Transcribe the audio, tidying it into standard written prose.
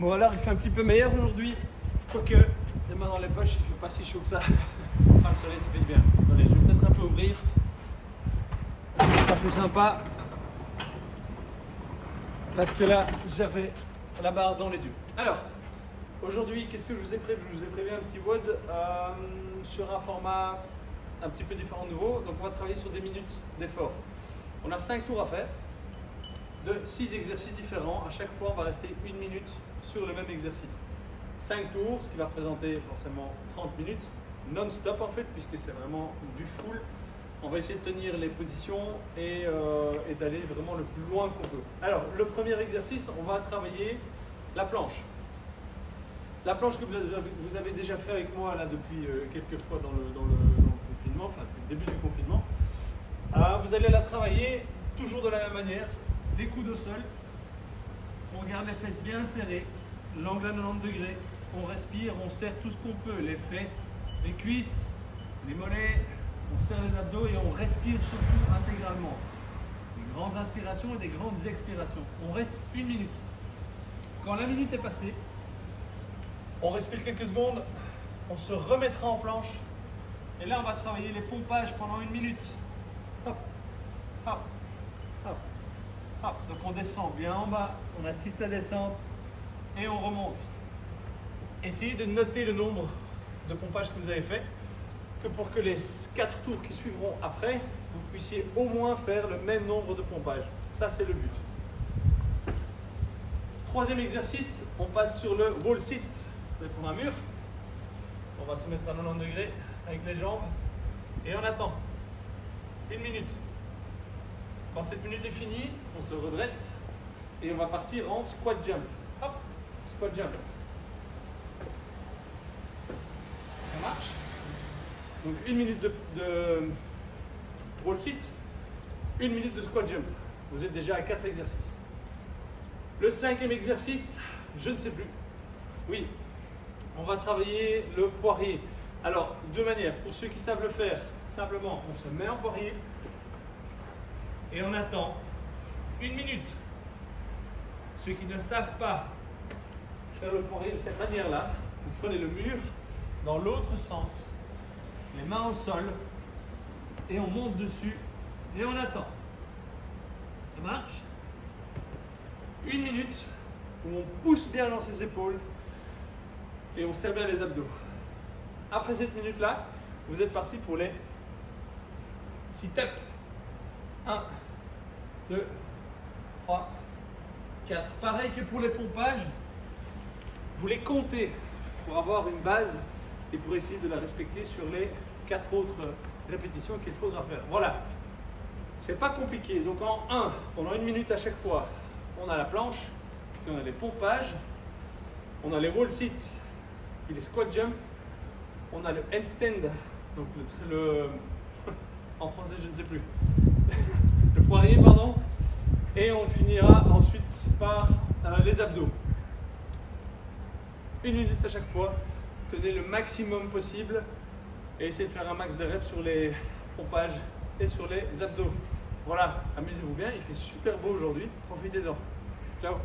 Bon alors il fait un petit peu meilleur aujourd'hui, quoique les mains dans les poches il fait pas si chaud que ça. Enfin le soleil ça fait du bien. Allez, je vais peut-être un peu ouvrir. C'est pas plus sympa. Parce que là j'avais la barre dans les yeux. Alors, aujourd'hui qu'est-ce que je vous ai prévu? Je vous ai prévu un petit WOD sur un format un petit peu différent de nouveau. Donc on va travailler sur des minutes d'effort. On a 5 tours à faire de 6 exercices différents. À chaque fois on va rester 1 minute sur le même exercice. 5 tours, ce qui va représenter forcément 30 minutes non-stop en fait, puisque c'est vraiment du full. On va essayer de tenir les positions et d'aller vraiment le plus loin qu'on peut. Alors, le premier exercice, on va travailler la planche. La planche que vous avez déjà fait avec moi là depuis quelques fois dans le confinement, enfin depuis le début du confinement. Vous allez la travailler toujours de la même manière, les coudes au sol. On garde les fesses bien serrées, l'angle à 90 degrés, on respire, on serre tout ce qu'on peut, les fesses, les cuisses, les mollets, on serre les abdos et on respire surtout intégralement. Des grandes inspirations et des grandes expirations. On reste 1 minute. Quand la minute est passée, on respire quelques secondes, on se remettra en planche et là on va travailler les pompages pendant 1 minute. Hop, hop, hop. Ah, donc on descend bien en bas, on assiste la descente et on remonte. Essayez de noter le nombre de pompages que vous avez fait, que pour que les 4 tours qui suivront après, vous puissiez au moins faire le même nombre de pompages. Ça c'est le but. Troisième exercice, on passe sur le wall sit. Vous allez prendre un mur, on va se mettre à 90 degrés avec les jambes et on attend 1 minute. Quand cette minute est finie, on se redresse et on va partir en squat jump. Hop, squat jump. Ça marche? Donc 1 minute de wall sit, 1 minute de squat jump. Vous êtes déjà à 4 exercices. Le 5e exercice, je ne sais plus. Oui, on va travailler le poirier. Alors, deux manières. Pour ceux qui savent le faire, simplement, on se met en poirier. Et on attend 1 minute. Ceux qui ne savent pas faire le poirier de cette manière-là, vous prenez le mur dans l'autre sens, les mains au sol, et on monte dessus, et on attend. Ça marche? 1 minute où on pousse bien dans ses épaules, et on serre bien les abdos. Après cette minute-là, vous êtes parti pour les sit-ups. 1, 2, 3, 4. Pareil que pour les pompages, vous les comptez pour avoir une base et pour essayer de la respecter sur les 4 autres répétitions qu'il faudra faire. Voilà, c'est pas compliqué. Donc en 1, pendant 1 minute à chaque fois, on a la planche, puis on a les pompages, on a les wall sit, puis les squat jump, on a le handstand, donc en français je ne sais plus. Le poirier, pardon, et on finira ensuite par les abdos. 1 minute à chaque fois, tenez le maximum possible et essayez de faire un max de reps sur les pompages et sur les abdos. Voilà, amusez-vous bien, il fait super beau aujourd'hui, profitez-en. Ciao.